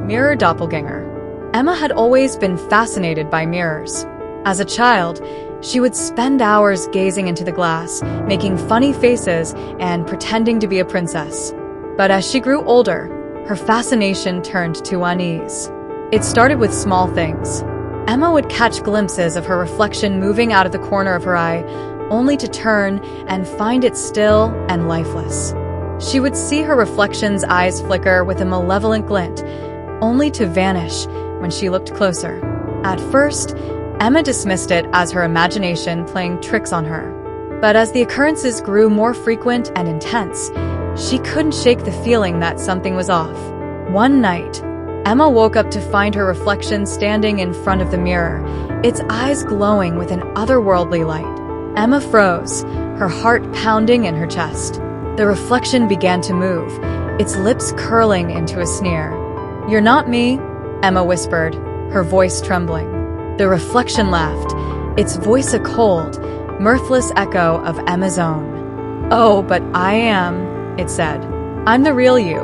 Mirror Doppelganger. Emma had always been fascinated by mirrors. As a child, she would spend hours gazing into the glass, making funny faces and pretending to be a princess. But as she grew older, her fascination turned to unease. It started with small things. Emma would catch glimpses of her reflection moving out of the corner of her eye, only to turn and find it still and lifeless. She would see her reflection's eyes flicker with a malevolent glint, only to vanish when she looked closer. At first, Emma dismissed it as her imagination playing tricks on her. But as the occurrences grew more frequent and intense, she couldn't shake the feeling that something was off. One night, Emma woke up to find her reflection standing in front of the mirror, its eyes glowing with an otherworldly light. Emma froze, her heart pounding in her chest. The reflection began to move, its lips curling into a sneer. "You're not me," Emma whispered, her voice trembling. The reflection laughed, its voice a cold, mirthless echo of Emma's own. "Oh, but I am," it said. "I'm the real you.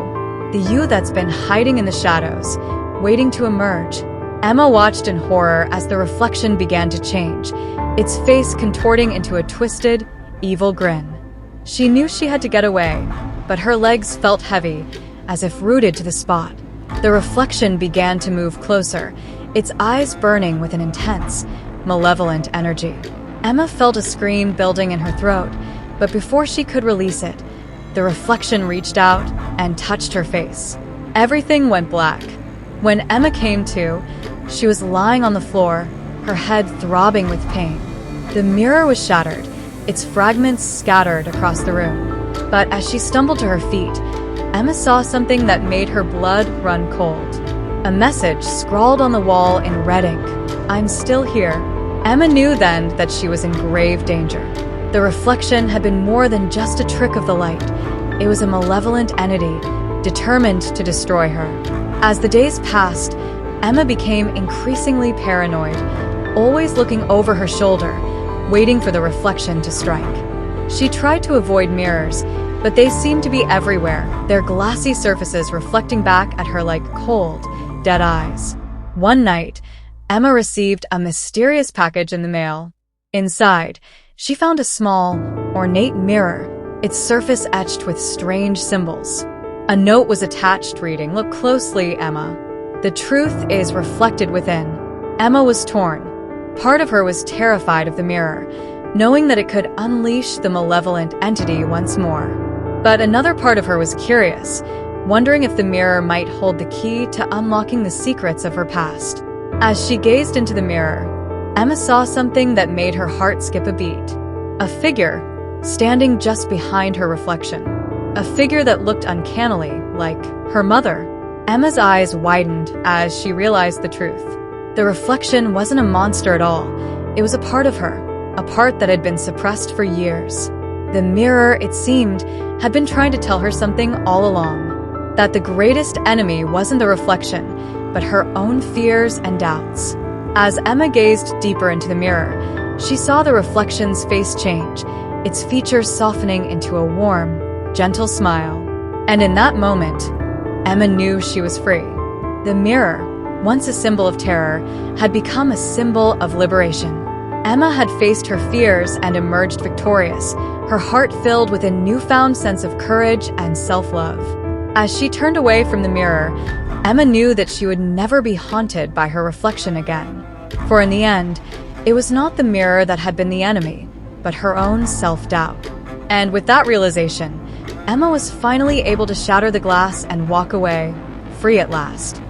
The you that's been hiding in the shadows, waiting to emerge." Emma watched in horror as the reflection began to change, its face contorting into a twisted, evil grin. She knew she had to get away, but her legs felt heavy, as if rooted to the spot. The reflection began to move closer, its eyes burning with an intense, malevolent energy. Emma felt a scream building in her throat, but before she could release it, the reflection reached out and touched her face. Everything went black. When Emma came to, she was lying on the floor, her head throbbing with pain. The mirror was shattered, its fragments scattered across the room. But as she stumbled to her feet, Emma saw something that made her blood run cold. A message scrawled on the wall in red ink. "I'm still here." Emma knew then that she was in grave danger. The reflection had been more than just a trick of the light. It was a malevolent entity, determined to destroy her. As the days passed, Emma became increasingly paranoid, always looking over her shoulder, waiting for the reflection to strike. She tried to avoid mirrors, but they seemed to be everywhere, their glassy surfaces reflecting back at her like cold, dead eyes. One night, Emma received a mysterious package in the mail. Inside, she found a small, ornate mirror, its surface etched with strange symbols. A note was attached reading, "Look closely, Emma. The truth is reflected within." Emma was torn. Part of her was terrified of the mirror, knowing that it could unleash the malevolent entity once more. But another part of her was curious, wondering if the mirror might hold the key to unlocking the secrets of her past. As she gazed into the mirror, Emma saw something that made her heart skip a beat. A figure, standing just behind her reflection. A figure that looked uncannily like her mother. Emma's eyes widened as she realized the truth. The reflection wasn't a monster at all. It was a part of her, a part that had been suppressed for years. The mirror, it seemed, had been trying to tell her something all along. That the greatest enemy wasn't the reflection, but her own fears and doubts. As Emma gazed deeper into the mirror, she saw the reflection's face change, its features softening into a warm, gentle smile. And in that moment, Emma knew she was free. The mirror, once a symbol of terror, had become a symbol of liberation. Emma had faced her fears and emerged victorious, her heart filled with a newfound sense of courage and self-love. As she turned away from the mirror, Emma knew that she would never be haunted by her reflection again. For in the end, it was not the mirror that had been the enemy, but her own self-doubt. And with that realization, Emma was finally able to shatter the glass and walk away, free at last.